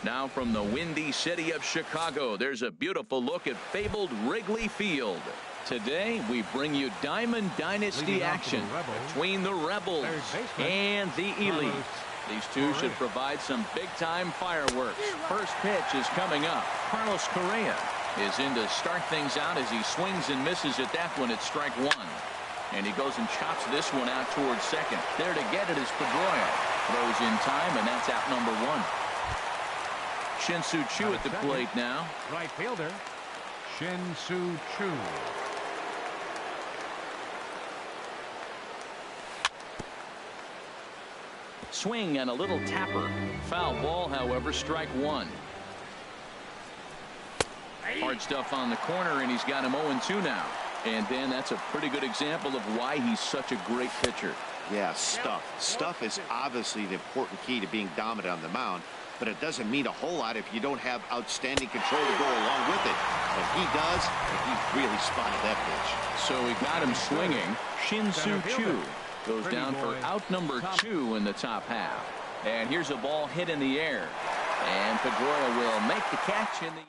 Now from the windy city of Chicago, there's a beautiful look at fabled Wrigley Field. Today we bring you Diamond Dynasty action between the Rebels and the Elite. These two should provide some big-time fireworks. First pitch is coming up. Carlos Correa is in to start things out as he swings and misses at that one at strike one. And he goes and chops this one out towards second. There to get it is Pedroia. Throws in time, and that's out number one. Shin-Soo Choo at the plate now. Right fielder, Shin-Soo Choo. Swing and a little tapper. Foul ball, however, strike one. Hard stuff on the corner, and he's got him 0-2 now. And Dan, that's a pretty good example of why he's such a great pitcher. Yeah, stuff. Stuff is obviously the important key to being dominant on the mound, but it doesn't mean a whole lot if you don't have outstanding control to go along with it. But he does, and he really spotted that pitch. So he got him swinging. Shin-Soo Choo goes down for out number 2 in the top half. And here's a ball hit in the air. And Pedroia will make the catch in the...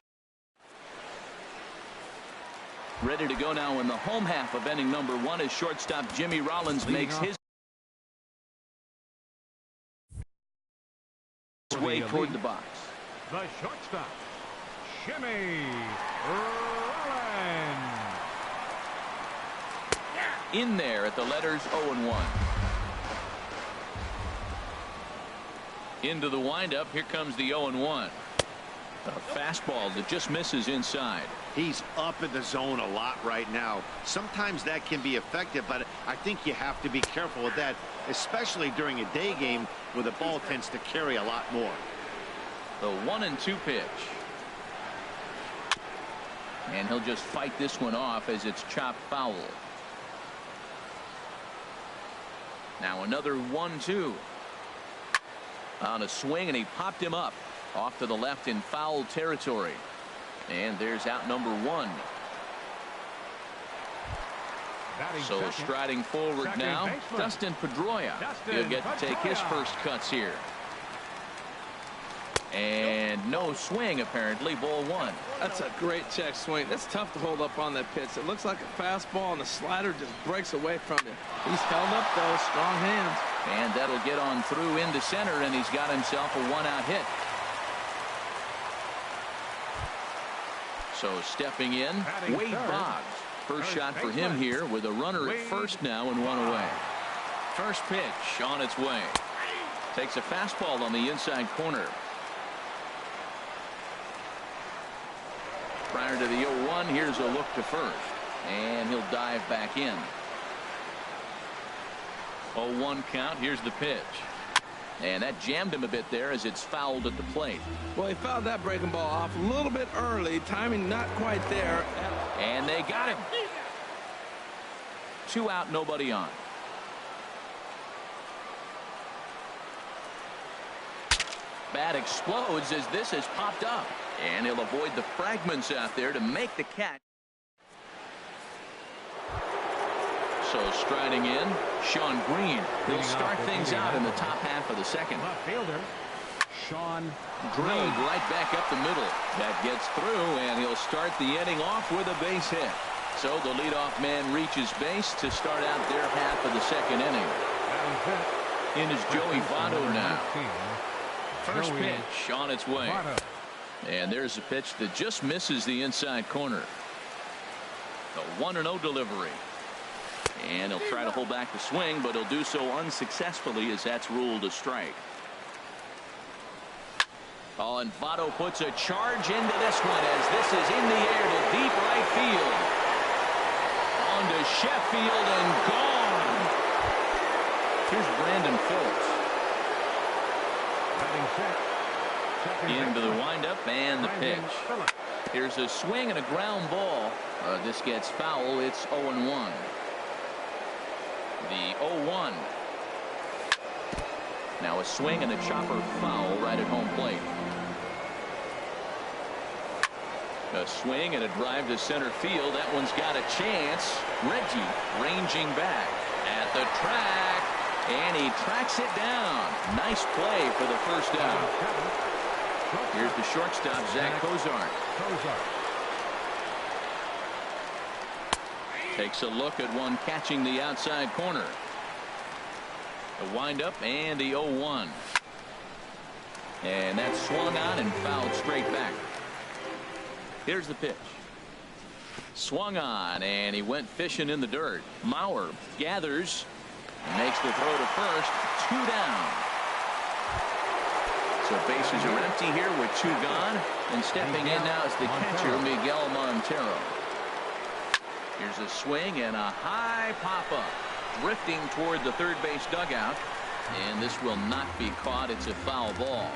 Ready to go now in the home half of inning number 1 as shortstop Jimmy Rollins makes his way toward the box. The shortstop, Jimmy Rollins. In there at the letters 0-1. Into the windup. Here comes the 0-1. A fastball that just misses inside. He's up in the zone a lot right now. Sometimes that can be effective, but I think you have to be careful with that, especially during a day game where the ball tends to carry a lot more. The 1-2 pitch. And he'll just fight this one off as it's chopped foul. Now another 1-2. On a swing, and he popped him up off to the left in foul territory. And there's out number 1. So striding forward now, Dustin Pedroia. He'll get to take his first cuts here. And no swing, apparently. Ball 1. That's a great check swing. That's tough to hold up on that pitch. It looks like a fastball, and the slider just breaks away from him. He's held up, though. Strong hands. And that'll get on through into center, and he's got himself a 1-out hit. So stepping in, Wade Boggs. First shot for him here with a runner at first now and 1 away. First pitch on its way. Takes a fastball on the inside corner. Prior to the 0-1, here's a look to first. And he'll dive back in. 0-1 count. Here's the pitch. And that jammed him a bit there as it's fouled at the plate. Well, he fouled that breaking ball off a little bit early. Timing not quite there. And they got him. 2 out, nobody on. Bat explodes as this has popped up. And he'll avoid the fragments out there to make the catch. So striding in, Shawn Green. He'll start things out in the top half of the second. Left fielder, Shawn Drilled right back up the middle. That gets through, and he'll start the inning off with a base hit. So the leadoff man reaches base to start out their half of the second inning. In is Joey Votto now. First pitch on its way. And there's a pitch that just misses the inside corner. The 1-0 delivery. And he'll try to hold back the swing, but he'll do so unsuccessfully as that's ruled a strike. Oh, and Votto puts a charge into this one as this is in the air to deep right field. On to Sheffield and gone. Here's Brandon Phillips. Into the windup and the pitch. Here's a swing and a ground ball. This gets foul. It's 0-1. The 0-1. Now a swing and a chopper foul right at home plate. A swing and a drive to center field. That one's got a chance. Reggie ranging back at the track. And he tracks it down. Nice play for the first down. Here's the shortstop, Zach Cozart. Takes a look at one catching the outside corner. The windup and the 0-1. And that's swung on and fouled straight back. Here's the pitch. Swung on, and he went fishing in the dirt. Mauer gathers, makes the throw to first. 2 down. So bases are empty here with 2 gone. And stepping in now is the catcher, Miguel Montero. Here's a swing and a high pop-up. Drifting toward the third base dugout. And this will not be caught. It's a foul ball.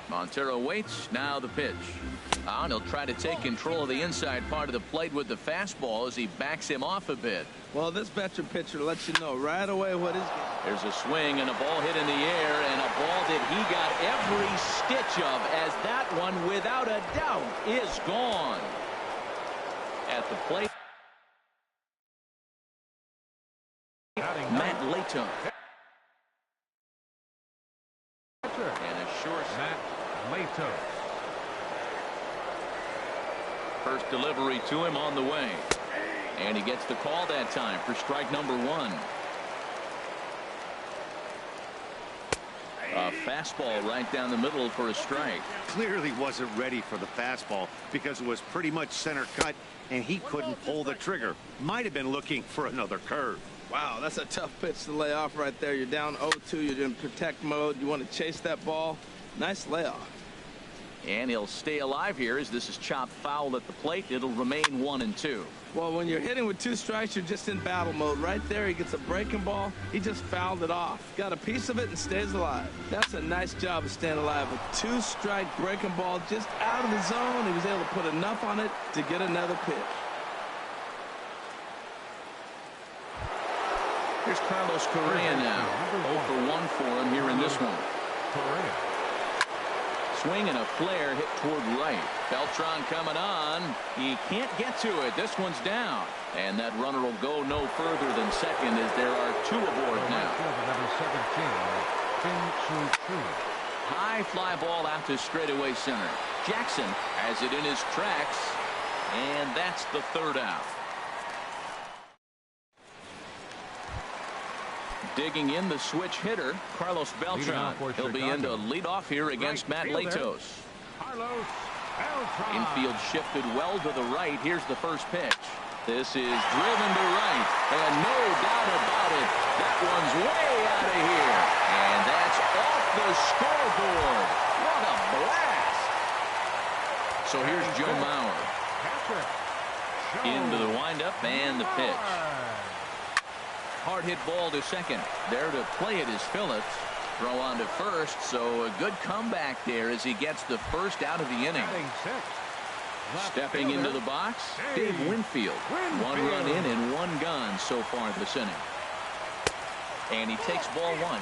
Montero waits. Now the pitch. And he'll try to take control of the inside part of the plate with the fastball as he backs him off a bit. Well, this veteran pitcher lets you know right away what is. There's a swing and a ball hit in the air, and a ball that he got every stitch of, as that one, without a doubt, is gone. At the plate, Matt Lato. And a short Matt Lato. First delivery to him on the way. And he gets the call that time for strike number 1. A fastball right down the middle for a strike. Clearly wasn't ready for the fastball because it was pretty much center cut and he couldn't pull the trigger. Might have been looking for another curve. Wow, that's a tough pitch to lay off right there. You're down 0-2. You're in protect mode. You want to chase that ball. Nice layoff. And he'll stay alive here as this is chopped foul at the plate. It'll remain 1-2. Well, when you're hitting with 2 strikes, you're just in battle mode. Right there, he gets a breaking ball. He just fouled it off. Got a piece of it and stays alive. That's a nice job of staying alive. A 2-strike breaking ball just out of the zone. He was able to put enough on it to get another pitch. Here's Carlos Correa now. 0 for 1 for him here in this one. Swing and a flare hit toward right. Beltran coming on. He can't get to it. This one's down. And that runner will go no further than second as there are 2 aboard now. High fly ball out to straightaway center. Jackson has it in his tracks. And that's the 3rd out. Digging in the switch hitter, Carlos Beltran. He'll be in to lead off here against Matt Latos. Infield shifted well to the right. Here's the first pitch. This is driven to right, and no doubt about it, that one's way out of here. And that's off the scoreboard. What a blast. So here's Joe Mauer. Into the windup and the pitch. Hard hit ball to second. There to play it is Phillips. Throw on to first, so a good comeback there as he gets the first out of the inning. Stepping into the box, Dave Winfield. 1 run in and 1 gone so far this inning. And he takes ball 1.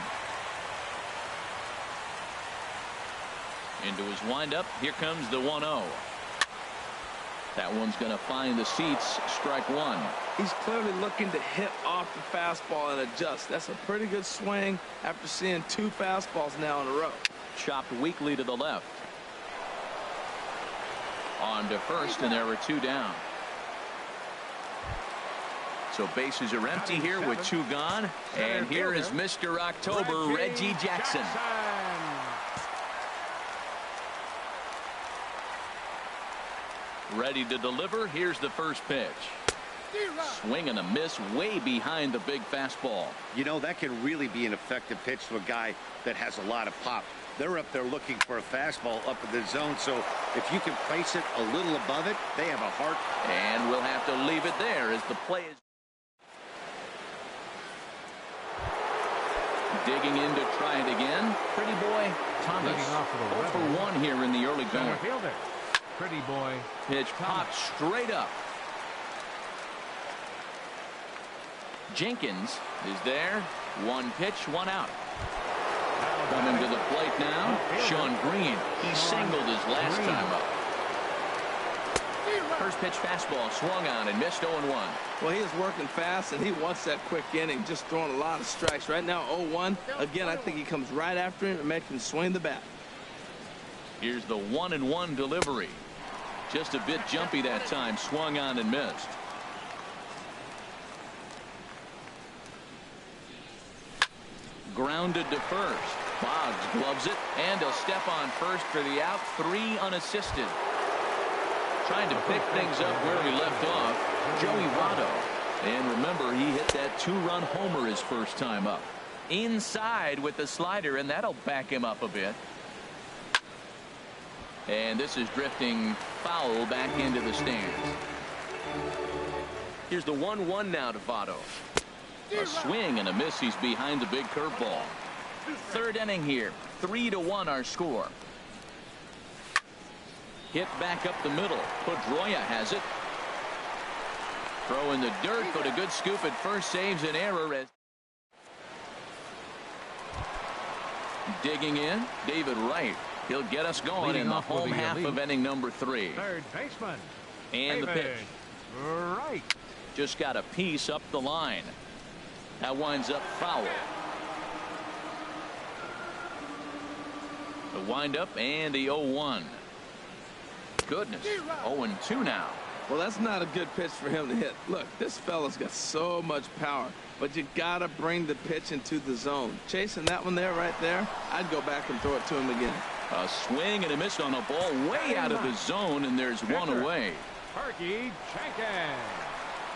Into his windup. Here comes the 1-0. That one's going to find the seats. Strike 1. He's clearly looking to hit off the fastball and adjust. That's a pretty good swing after seeing 2 fastballs now in a row. Chopped weakly to the left. On to first, and there are 2 down. So bases are empty here with 2 gone. And here is Mr. October, Reggie Jackson. Ready to deliver. Here's the first pitch. Swing and a miss way behind the big fastball. You know, that can really be an effective pitch to a guy that has a lot of pop. They're up there looking for a fastball up in the zone, so if you can place it a little above it, they have a heart. And we'll have to leave it there as the play is digging in to try it again. Pretty boy Thomas. 0 for 1 here in the early going. Pretty boy. Pitch popped straight up. Jenkins is there. 1 pitch, 1 out. Coming to the plate now, Sean Green. He singled his last time up. First pitch fastball swung on and missed 0-1. Well, he is working fast, and he wants that quick inning, just throwing a lot of strikes. Right now, 0-1. Again, I think he comes right after him and makes him swing the bat. Here's the 1-1 delivery. Just a bit jumpy that time. Swung on and missed. Grounded to first. Boggs gloves it, and he'll step on first for the out. 3 unassisted. Trying to pick things up where we left off, Joey Votto. And remember, he hit that 2-run homer his first time up. Inside with the slider, and that'll back him up a bit. And this is drifting foul back into the stands. Here's the 1-1 now to Votto. A swing and a miss. He's behind the big curveball. Third inning here. 3-1 our score. Hit back up the middle. Pedroia has it. Throw in the dirt, but a good scoop at first saves an error. As digging in, David Wright. He'll get us going Leading in the off home with the half elite. of inning number 3. Third baseman. And the David pitch. Wright. Just got a piece up the line. That winds up foul. The windup and the 0-1. Goodness. 0-2 now. Well, that's not a good pitch for him to hit. Look, this fella's got so much power, but you got to bring the pitch into the zone. Chasing that one there, right there, I'd go back and throw it to him again. A swing and a miss on a ball way out of the zone, and there's one away. Perky Jenkins.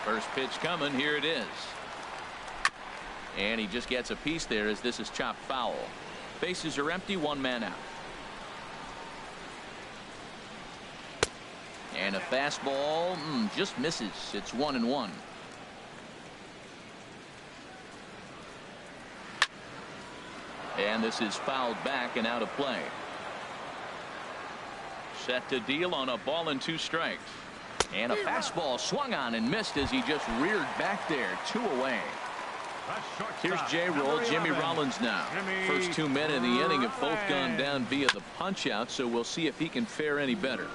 First pitch coming. Here it is. And he just gets a piece there as this is chopped foul. Bases are empty. 1 man out. And a fastball just misses. It's 1-1. And this is fouled back and out of play. Set to deal on a ball and 2 strikes. And a fastball swung on and missed as he just reared back there. 2 away. Here's J-Roll. Jimmy Rollins now. First 2 men in the inning have both gone down via the punch out, so we'll see if he can fare any better.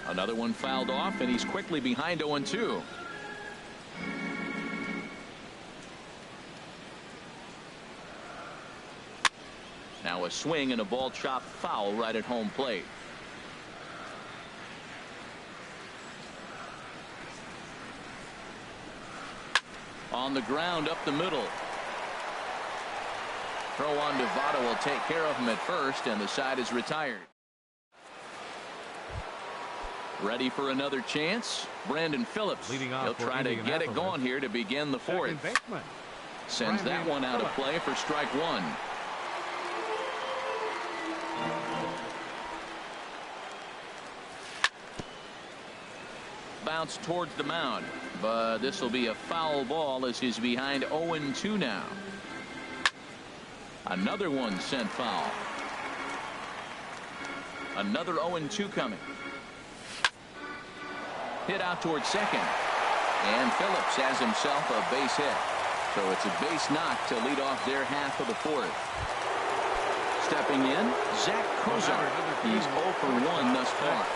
Another one fouled off, and he's quickly behind 0-2. Now a swing and a ball chopped foul right at home plate. On the ground up the middle. Throw on to Votto will take care of him at first, and the side is retired. Ready for another chance. Brandon Phillips. He'll try to get it going here to begin the 4th. Sends that one out of play for strike 1. Bounce towards the mound, but this will be a foul ball as he's behind 0-2 now. Another one sent foul. Another 0-2 coming. Hit out towards second, and Phillips has himself a base hit. So it's a base knock to lead off their half of the 4th. Stepping in, Zach Kozar. He's 0 for 1 thus far.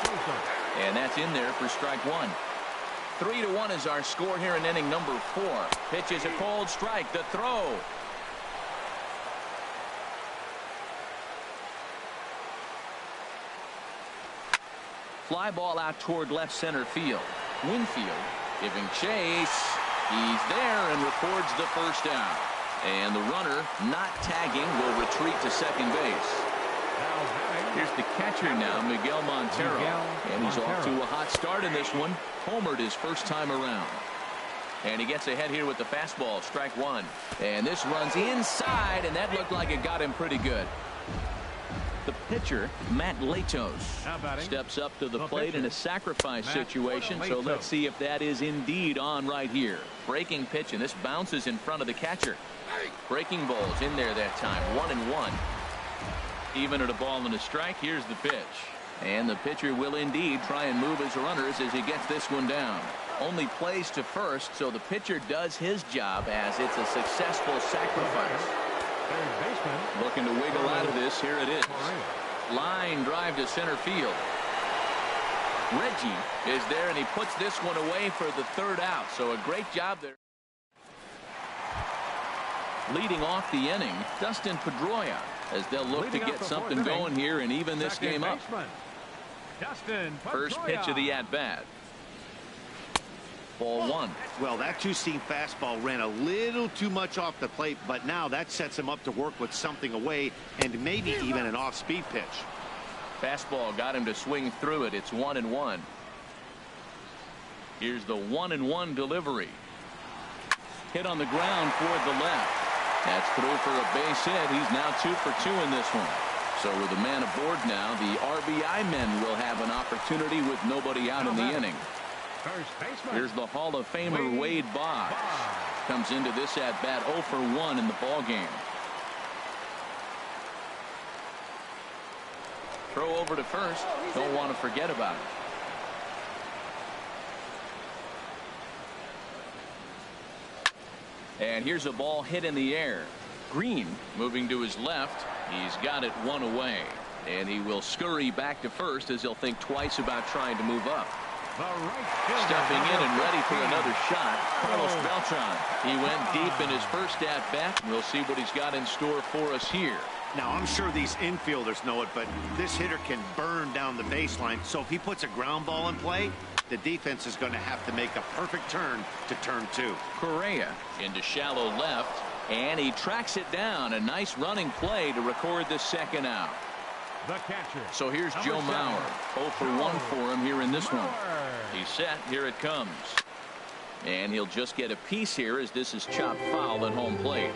And that's in there for strike 1. 3-1 is our score here in inning number 4. Pitch is a cold strike. The throw. Fly ball out toward left center field. Winfield giving chase. He's there and records the first down. And the runner, not tagging, will retreat to second base. Here's the catcher now, Miguel Montero. And he's off to a hot start in this one. Homered his first time around. And he gets ahead here with the fastball, strike 1. And this runs inside, and that looked like it got him pretty good. The pitcher, Matt Latos, steps up to the plate in a sacrifice situation, so let's see if that is indeed on right here. Breaking pitch, and this bounces in front of the catcher. Breaking balls in there that time, 1-1. Even at a ball and a strike, here's the pitch. And the pitcher will indeed try and move his runners as he gets this one down. Only plays to first, so the pitcher does his job as it's a successful sacrifice. Looking to wiggle out of this. Here it is. Line drive to center field. Reggie is there, and he puts this one away for the 3rd out. So a great job there. Leading off the inning, Dustin Pedroia, as they'll look to get something going here and even this game up. Dustin Pedroia. First pitch of the at-bat. Ball one. Well, that two-seam fastball ran a little too much off the plate, but now that sets him up to work with something away and maybe even an off-speed pitch. Fastball got him to swing through it. It's 1-1. Here's the 1-1 delivery. Hit on the ground toward the left. That's through for a base hit. He's now 2 for 2 in this one. So with a man aboard now, the RBI men will have an opportunity with nobody out in the inning. Here's the Hall of Famer Wade Boggs. Comes into this at bat 0 for 1 in the ball game. Throw over to first. Don't want to forget about it. And here's a ball hit in the air. Green moving to his left. He's got it 1 away. And he will scurry back to first as he'll think twice about trying to move up. Stepping in and ready for another shot, Carlos Beltran. He went deep in his first at-bat. We'll see what he's got in store for us here. Now, I'm sure these infielders know it, but this hitter can burn down the baseline. So if he puts a ground ball in play, the defense is going to have to make a perfect turn to turn 2. Correa into shallow left, and he tracks it down. A nice running play to record the second out. The catcher. So here's Joe Mauer. 0 for 1 for him here in this one. He's set. Here it comes. And he'll just get a piece here as this is chopped foul at home plate.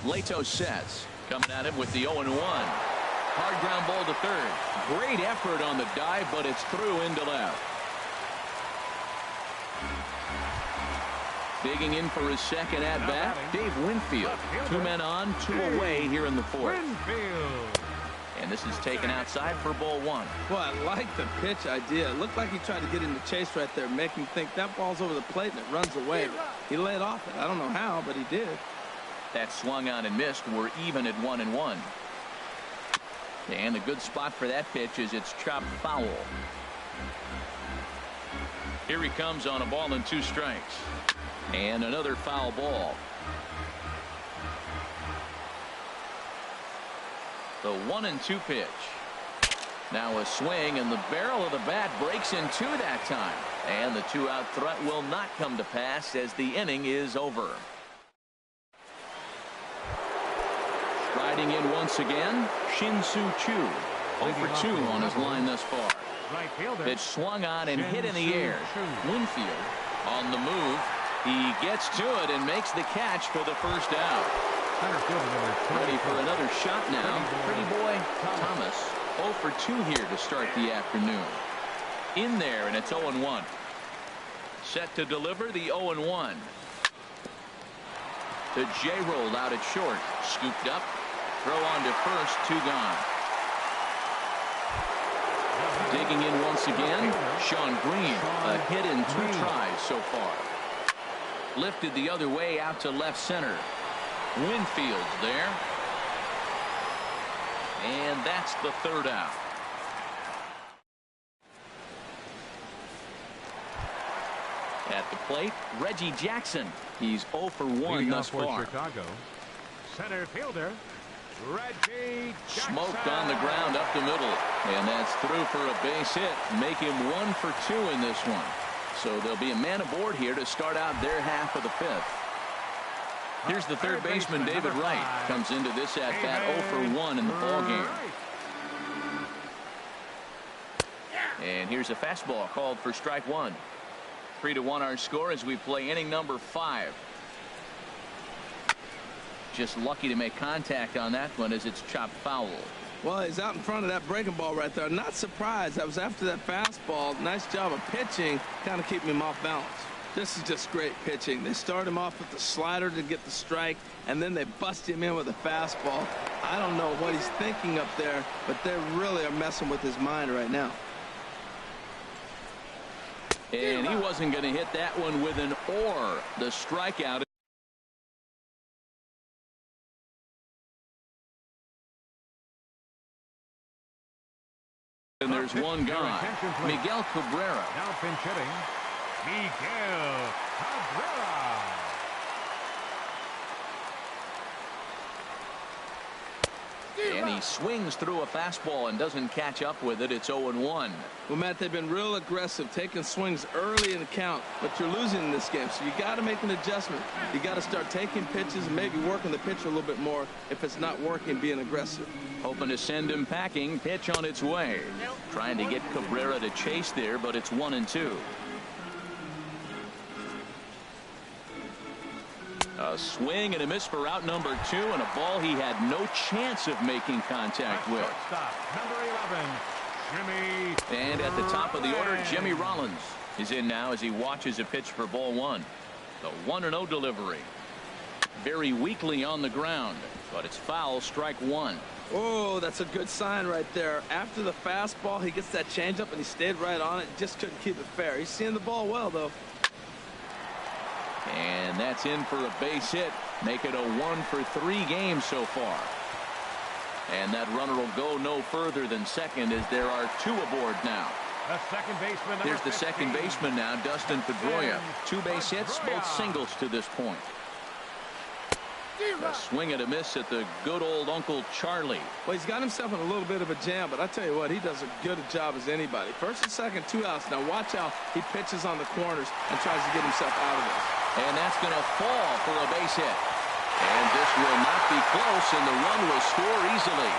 Leto sets. Coming at him with the 0-1. Hard ground ball to third. Great effort on the dive, but it's through into left. Digging in for his second at-bat, Dave Winfield. 2 men on, 2 away here in the 4th. And this is taken outside for ball 1. Well, I like the pitch idea. It looked like he tried to get in the chase right there, make him think that ball's over the plate and it runs away. But he laid off it. I don't know how, but he did. That swung on and missed. We're even at 1-1. And a good spot for that pitch is it's chopped foul. Here he comes on a ball and 2 strikes. And another foul ball. The 1-2 pitch. Now a swing, and the barrel of the bat breaks in 2 that time. And the 2-out threat will not come to pass as the inning is over. Striding in once again, Shin-Soo Choo. 0 for 2 on his line thus far. Pitch swung on and hit in the air. Winfield on the move. He gets to it and makes the catch for the first out. Ready for another shot now. Pretty boy Thomas. 0 for 2 here to start the afternoon. In there, and it's 0-1. Set to deliver the 0-1. The J-roll out at short. Scooped up. Throw on to first. 2 gone. Digging in once again, Shawn Green. A hit in 2 tries so far. Lifted the other way out to left center. Winfield's there. And that's the 3rd out. At the plate, Reggie Jackson. He's 0 for 1 thus far. Chicago, center fielder Reggie Jackson. Smoked on the ground up the middle. And that's through for a base hit. Make him 1 for 2 in this one. So there'll be a man aboard here to start out their half of the 5th. Here's the third baseman, David Wright. Comes into this at bat 0 for 1 in the ball game. And here's a fastball called for strike 1. 3-1 our score as we play inning number 5. Just lucky to make contact on that one as it's chopped foul. Well, he's out in front of that breaking ball right there. Not surprised. That was after that fastball. Nice job of pitching, kind of keeping him off balance. This is just great pitching. They start him off with the slider to get the strike, and then they bust him in with a fastball. I don't know what he's thinking up there, but they really are messing with his mind right now. And he wasn't going to hit that one with an or. The strikeout. And there's one gone. Miguel Cabrera. Now pinch hitting, Miguel Cabrera. And he swings through a fastball and doesn't catch up with it. It's 0-1. Well, Matt, they've been real aggressive, taking swings early in the count, but you're losing in this game, so you got to make an adjustment. You got to start taking pitches and maybe working the pitcher a little bit more if it's not working, being aggressive. Hoping to send him packing. Pitch on its way. Trying to get Cabrera to chase there, but it's 1-2. A swing and a miss for out number 2, and a ball he had no chance of making contact with. Stop. Number 11, Jimmy. And at the top of the order, Jimmy Rollins is in now as he watches a pitch for ball 1. The 1-0 delivery. Very weakly on the ground, but it's foul, strike 1. Oh, that's a good sign right there. After the fastball, he gets that changeup, and he stayed right on it. Just couldn't keep it fair. He's seeing the ball well, though. And that's in for a base hit. Make it a 1-for-3 game so far. And that runner will go no further than second as there are 2 aboard now. The second baseman. Here's the second baseman now, Dustin Pedroia. 2 base hits, both singles to this point. A swing and a miss at the good old Uncle Charlie. Well, he's got himself in a little bit of a jam, but I tell you what, he does as good a job as anybody. First and second, 2 outs. Now watch how he pitches on the corners and tries to get himself out of this. And that's going to fall for a base hit. And this will not be close, and the run will score easily.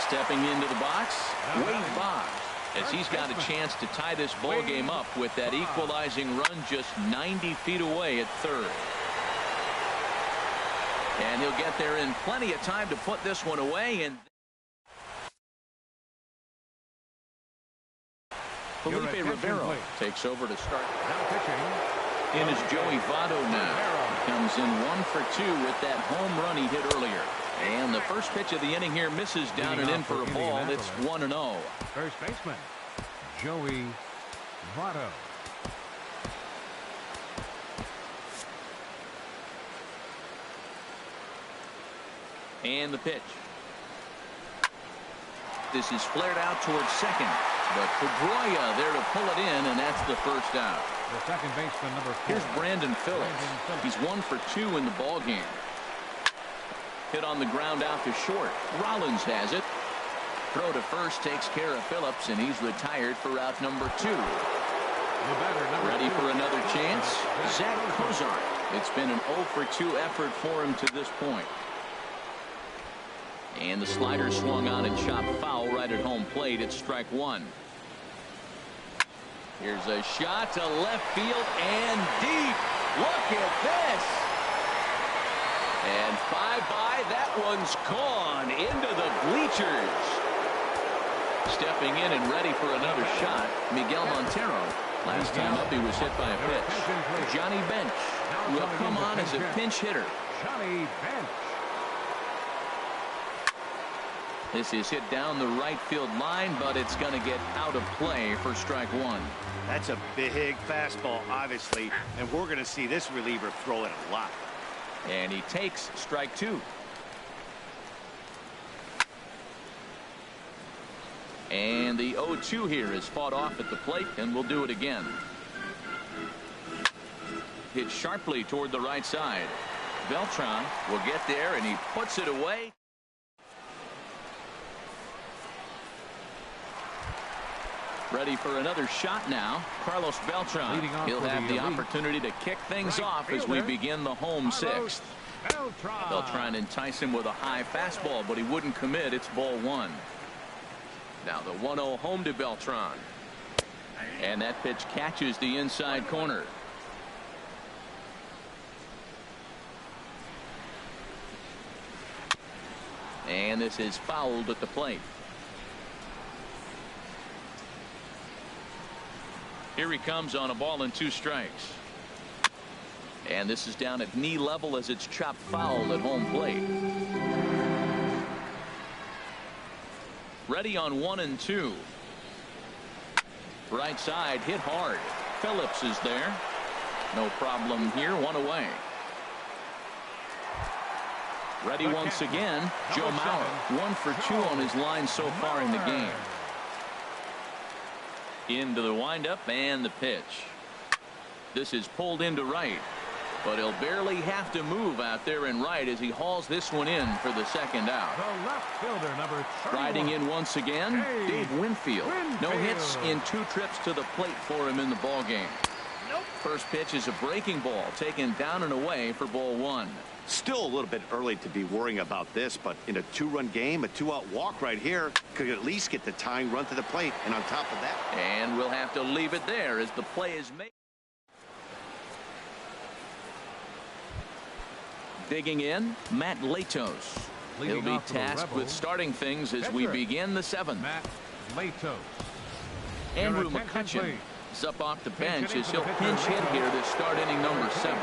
Stepping into the box, Wade Boggs, as he's got a chance to tie this ball game up with that equalizing run just 90 feet away at third. And he'll get there in plenty of time to put this one away. And Felipe Rivero takes over to start. Now pitching. In is Joey Votto now. He comes in 1 for 2 with that home run he hit earlier. And the first pitch of the inning here misses down and in for a ball. It's 1-0. First baseman, Joey Votto. And the pitch. This is flared out towards second. But Pedroia there to pull it in, and that's the first out. The second baseman, number 4. Here's Brandon Phillips. He's 1 for 2 in the ball game. Hit on the ground out to short. Rollins has it. Throw to first takes care of Phillips, and he's retired for out number 2. Ready for another chance? Zach Cozart. It's been an 0 for 2 effort for him to this point. And the slider swung on and chopped foul right at home plate. It's strike 1. Here's a shot to left field and deep. Look at this. And bye-bye. That one's gone into the bleachers. Stepping in and ready for another shot, Miguel Montero. Last time up he was hit by a pitch. Johnny Bench will come on as a pinch hitter. Johnny Bench. This is hit down the right field line, but it's going to get out of play for strike 1. That's a big fastball, obviously, and we're going to see this reliever throw it a lot. And he takes strike 2. And the 0-2 here is fought off at the plate, and we'll do it again. Hit sharply toward the right side. Beltran will get there, and he puts it away. Ready for another shot now. Carlos Beltran. He'll have the opportunity to kick things off as we begin the home 6th. They'll try and entice him with a high fastball, but he wouldn't commit. It's ball 1. Now the 1-0 home to Beltran. And that pitch catches the inside corner. And this is fouled at the plate. Here he comes on a ball and 2 strikes. And this is down at knee level as it's chopped foul at home plate. Ready on 1 and 2. Right side hit hard. Phillips is there. No problem here. 1 away. Ready once again. Joe Mauer. 1 for 2 on his line so far in the game. Into the windup and the pitch. This is pulled into right. But he'll barely have to move out there in right as he hauls this one in for the second out. The left fielder, number 31. Riding in once again, Dave Winfield. No hits in 2 trips to the plate for him in the ballgame. First pitch is a breaking ball taken down and away for ball 1. Still a little bit early to be worrying about this, but in a 2-run game, a 2-out walk right here could at least get the tying run to the plate. And on top of that, and we'll have to leave it there as the play is made. Digging in, Matt Latos. He'll be tasked with starting things as we begin the 7th. Matt Latos. Andrew McCutchen is up off the bench as he'll pinch hit here to start inning number 7.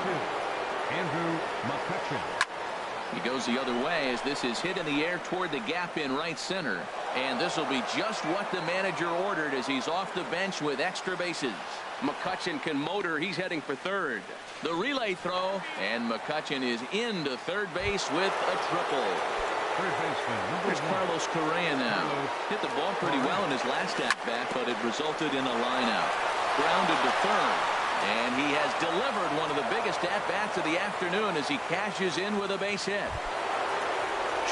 Andrew McCutchen. He goes the other way as this is hit in the air toward the gap in right center. And this will be just what the manager ordered as he's off the bench with extra bases. McCutchen can motor. He's heading for third. The relay throw, and McCutchen is into third base with a triple. Third baseman. Here's Carlos Correa now. Hit the ball pretty well in his last at-bat, but it resulted in a line-out. Grounded to third, and he has delivered one of the biggest at-bats of the afternoon as he cashes in with a base hit.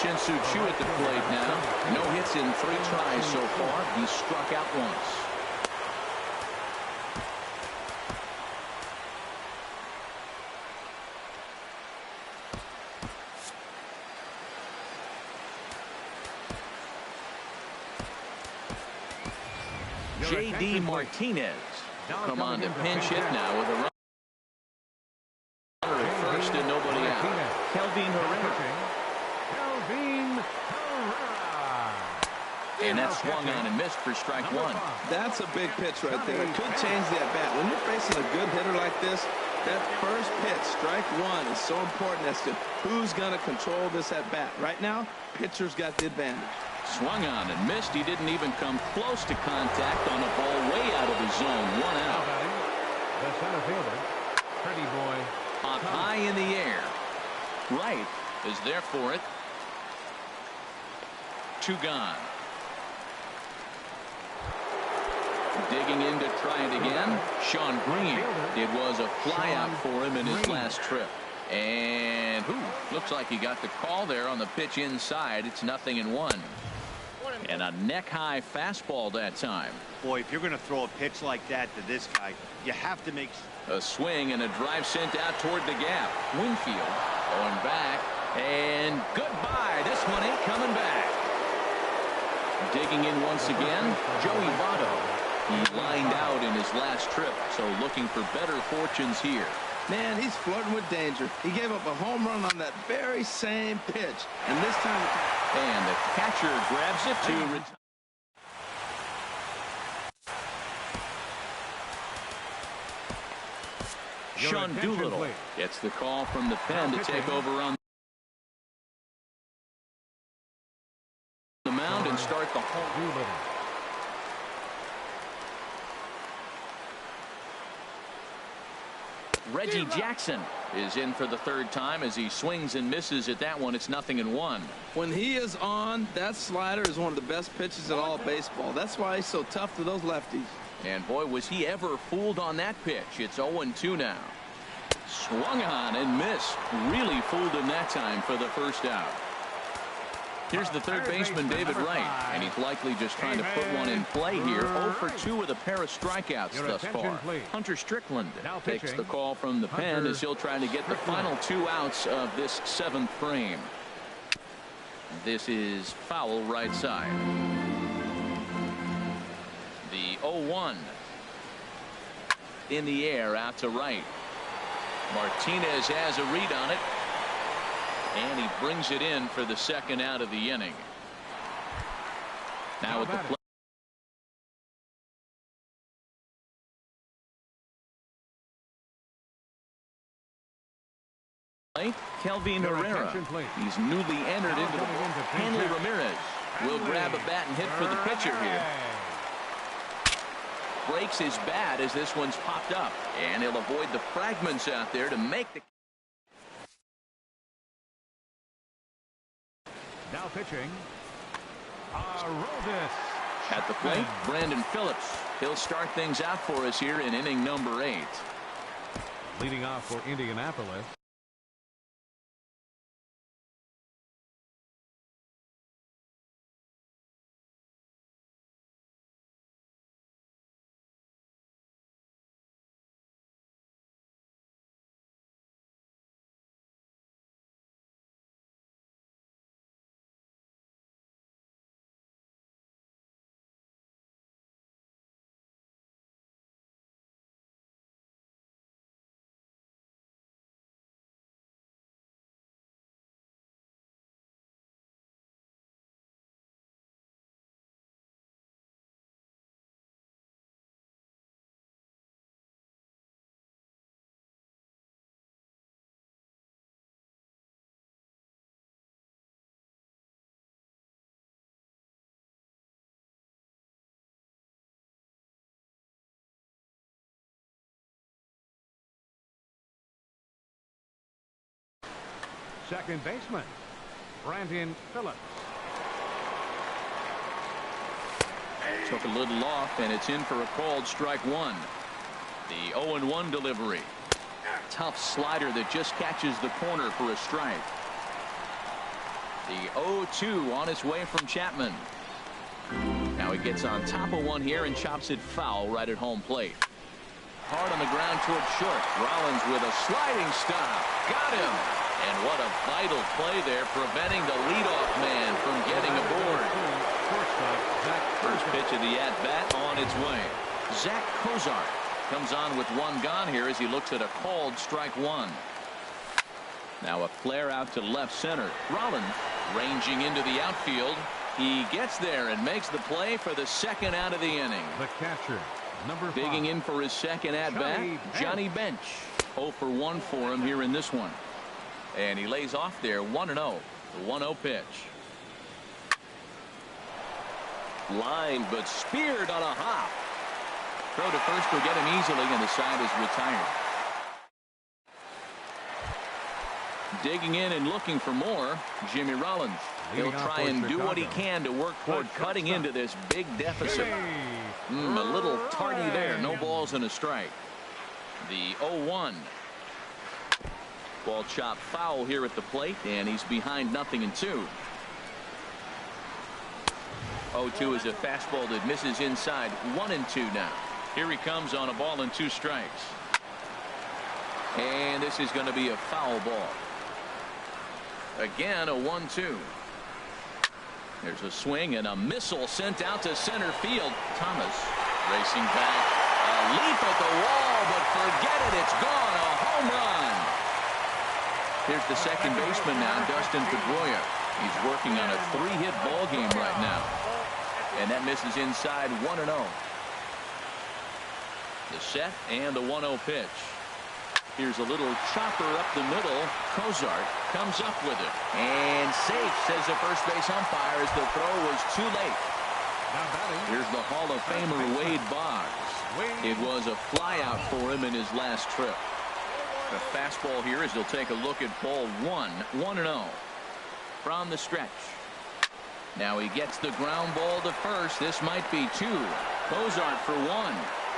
Shin-Soo Choo at the plate now. No hits in 3 tries so far. He's struck out once. J.D. Martinez will come on to pinch hit now with a runner at first and nobody out. Kelvin Herrera. And that swung on and missed for strike 1. That's a big pitch right there. It could change the at-bat. When you're facing a good hitter like this, that first pitch, strike 1, is so important as to who's going to control this at-bat. Right now, pitcher's got the advantage. Swung on and missed. He didn't even come close to contact on a ball way out of his zone. 1 out. The center fielder, Pretty Boy. Up high in the air. Right is there for it. 2 gone. Digging in to try it again. Sean Green. It was a flyout for him in his last trip. And looks like he got the call there on the pitch inside. It's 0-1. And a neck-high fastball that time. boy, if you're going to throw a pitch like that to this guy, you have to make a swing and a drive sent out toward the gap. Winfield going back, and goodbye. This one ain't coming back. Digging in once again, Joey Votto. He lined out in his last trip, so looking for better fortunes here. Man, he's flirting with danger. He gave up a home run on that very same pitch, and this time... And the catcher grabs it to retire. Sean Doolittle gets the call from the pen to take over on the mound and start the home. Reggie Jackson is in for the third time as he swings and misses at that one. It's 0-1. When he is on, that slider is one of the best pitches in all baseball. That's why he's so tough to those lefties. And boy, was he ever fooled on that pitch. It's 0-2 now. Swung on and missed. Really fooled him that time for the first out. Here's the third baseman, David Wright, and he's likely just trying to put one in play here. 0 for 2 with a pair of strikeouts thus far. Hunter Strickland takes the call from the pen as he'll try to get the final 2 outs of this 7th frame. This is foul right side. The 0-1 in the air out to right. Martinez has a read on it. And he brings it in for the second out of the inning. Now with the play, Kelvin Herrera. He's newly entered into the Hanley Ramirez will grab a bat and hit for the pitcher here. Breaks his bat as this one's popped up, and he'll avoid the fragments out there to make the. Now pitching, Aroldis. At the plate, Brandon Phillips. He'll start things out for us here in inning number 8. Leading off for Indianapolis. Second baseman, Brandon Phillips. Took a little off, and it's in for a called strike one. The 0-1 delivery. Tough slider that just catches the corner for a strike. The 0-2 on its way from Chapman. Now he gets on top of one here and chops it foul right at home plate. Hard on the ground towards short. Rollins with a sliding stop. Got him. And what a vital play there, preventing the leadoff man from getting aboard. First pitch of the at-bat on its way. Zach Cozart comes on with one gone here as he looks at a called strike one. Now a flare out to left center. Rollins ranging into the outfield. He gets there and makes the play for the second out of the inning. The catcher, number 5. Digging in for his second at-bat, Johnny Bench. 0 for 1 for him here in this one. And he lays off there 1-0. The 1-0 pitch. Line, but speared on a hop. Throw to first will get him easily, and the side is retired. Digging in and looking for more, Jimmy Rollins. He'll try and do what he can to work toward cutting into this big deficit. A little tardy there. No balls and a strike. The 0-1. Ball chopped foul here at the plate, and he's behind 0-2. 0-2 is a fastball that misses inside. 1-2 now. Here he comes on a ball and 2 strikes. And this is going to be a foul ball. Again, a 1-2. There's a swing and a missile sent out to center field. Thomas racing back. A leap at the wall, but forget it. It's gone. A home run. Here's the second baseman now, Dustin Pedroia. He's working on a 3-hit ball game right now. And that misses inside. 1-0. The set and the 1-0 pitch. Here's a little chopper up the middle. Cozart comes up with it. And safe, says the first base umpire, as the throw was too late. Here's the Hall of Famer Wade Boggs. It was a flyout for him in his last trip. The fastball here as he'll take a look at ball 1. 1-0 from the stretch. Now he gets the ground ball to first. This might be 2. Cozart for 1.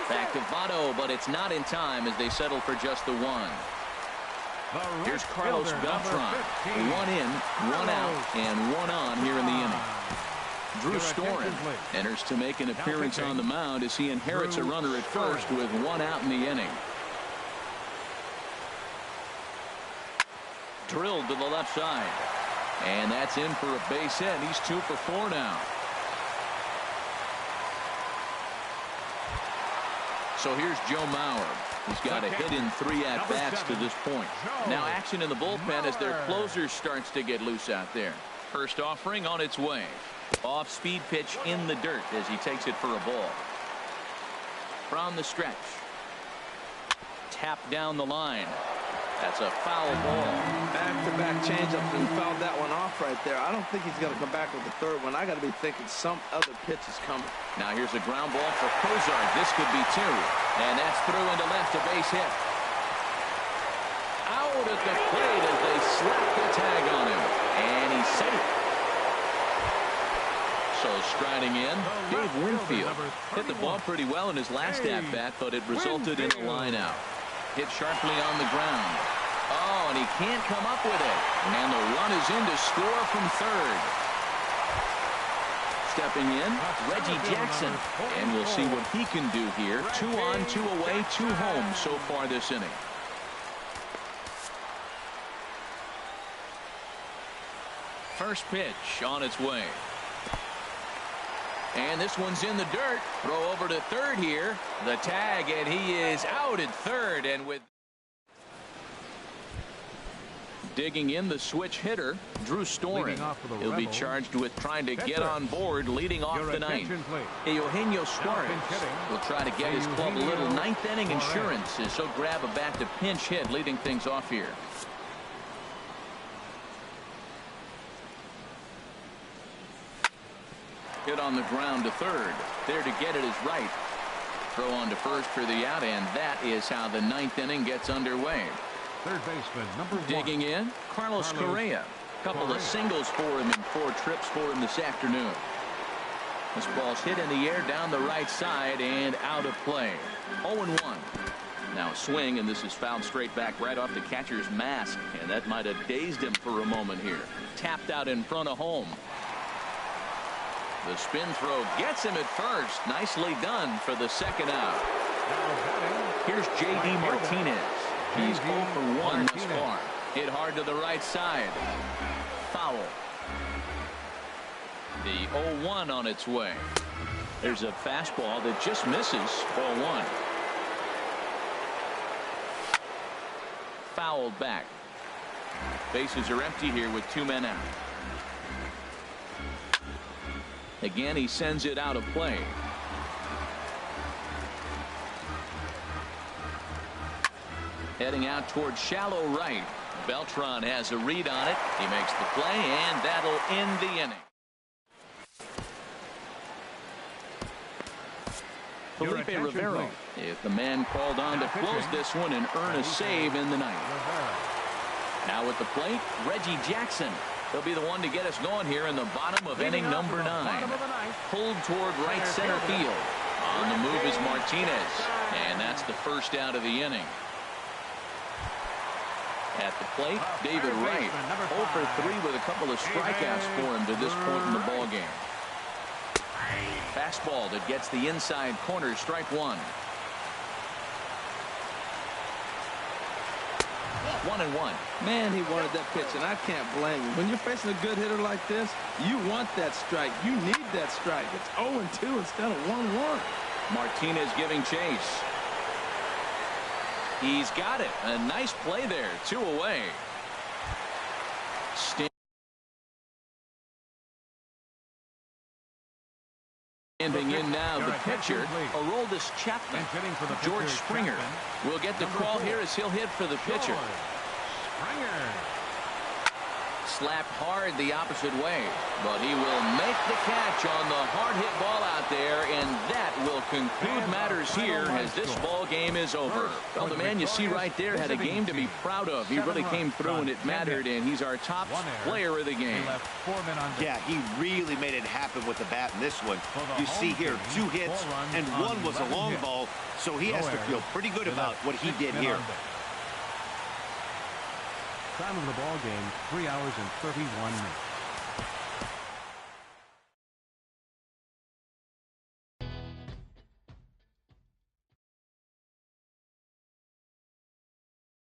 Back to Votto, but it's not in time as they settle for just the 1. Here's Carlos Beltran. 1 in, 1 out, and 1 on here in the inning. Drew Storen enters to make an appearance on the mound as he inherits a runner at first with 1 out in the inning. Drilled to the left side. And that's in for a base hit. He's 2 for 4 now. So here's Joe Mauer. He's got a hit in 3 at-bats to this point. Now action in the bullpen as their closer starts to get loose out there. First offering on its way. Off-speed pitch in the dirt as he takes it for a ball. From the stretch. Tap down the line. That's a foul ball. Back-to-back changeups and fouled that one off right there. I don't think he's going to come back with the third one. I got to be thinking some other pitch is coming. Now here's a ground ball for Cozart. This could be 2. And that's through into left, a base hit. Out at the plate as they slap the tag on him. And he's safe. So striding in, Dave Winfield hit the ball pretty well in his last at-bat, but it resulted in a line out. Hit sharply on the ground. Oh, and he can't come up with it. And the run is in to score from third. Stepping in, Reggie Jackson. And we'll see what he can do here. 2 on, 2 away, 2 home so far this inning. First pitch on its way. And this one's in the dirt. Throw over to third here. The tag, and he is out at third. And with digging in, the switch hitter, Drew Storen. He'll be charged with trying to get on board, leading off the ninth. Eugenio Suarez will try to get his club a little ninth inning insurance as he'll grab a bat to pinch hit, leading things off here. Hit on the ground to third. There to get it is right. Throw on to first for the out, and that is how the ninth inning gets underway. Third baseman, number 1. Digging in, Carlos Correa. Couple of singles for him and 4 trips for him this afternoon. This ball's hit in the air down the right side and out of play. 0-1. Now a swing, and this is fouled straight back right off the catcher's mask, and that might have dazed him for a moment here. Tapped out in front of home. The spin throw gets him at first. Nicely done for the second out. Here's J.D. Martinez. He's 0 for 1 thus far. Hit hard to the right side. Foul. The 0-1 on its way. There's a fastball that just misses. Ball 1. Fouled back. Bases are empty here with 2 men out. Again, he sends it out of play. Heading out towards shallow right. Beltran has a read on it. He makes the play, and that'll end the inning. Felipe Rivero, if the man called on to close this one and earn a save in the ninth. Now at the plate, Reggie Jackson. He'll be the one to get us going here in the bottom of inning number 9. Pulled toward right center field. On the move is Martinez. And that's the first out of the inning. At the plate, David Wright. 0 for 3 with a couple of strikeouts for him to this point in the ballgame. Fastball that gets the inside corner, strike 1. 1-1. Man, he wanted that pitch, and I can't blame him. When you're facing a good hitter like this, you want that strike. You need that strike. It's 0-2 instead of 1-1. Martinez giving chase. He's got it. A nice play there. 2 away. Standing in now, the pitcher, Aroldis Chapman. George Springer will get the call here as he'll hit for the pitcher. Slapped hard the opposite way, but he will make the catch on the hard hit ball out there, and that will conclude matters here as this ball game is over. Well, the man you see right there had a game to be proud of. He really came through and it mattered, and he's our top player of the game. Yeah, he really made it happen with the bat in this one. You see here 2 hits and 1 was a long ball, so he has to feel pretty good about what he did here. Time of the ball game, 3 hours and 31 minutes.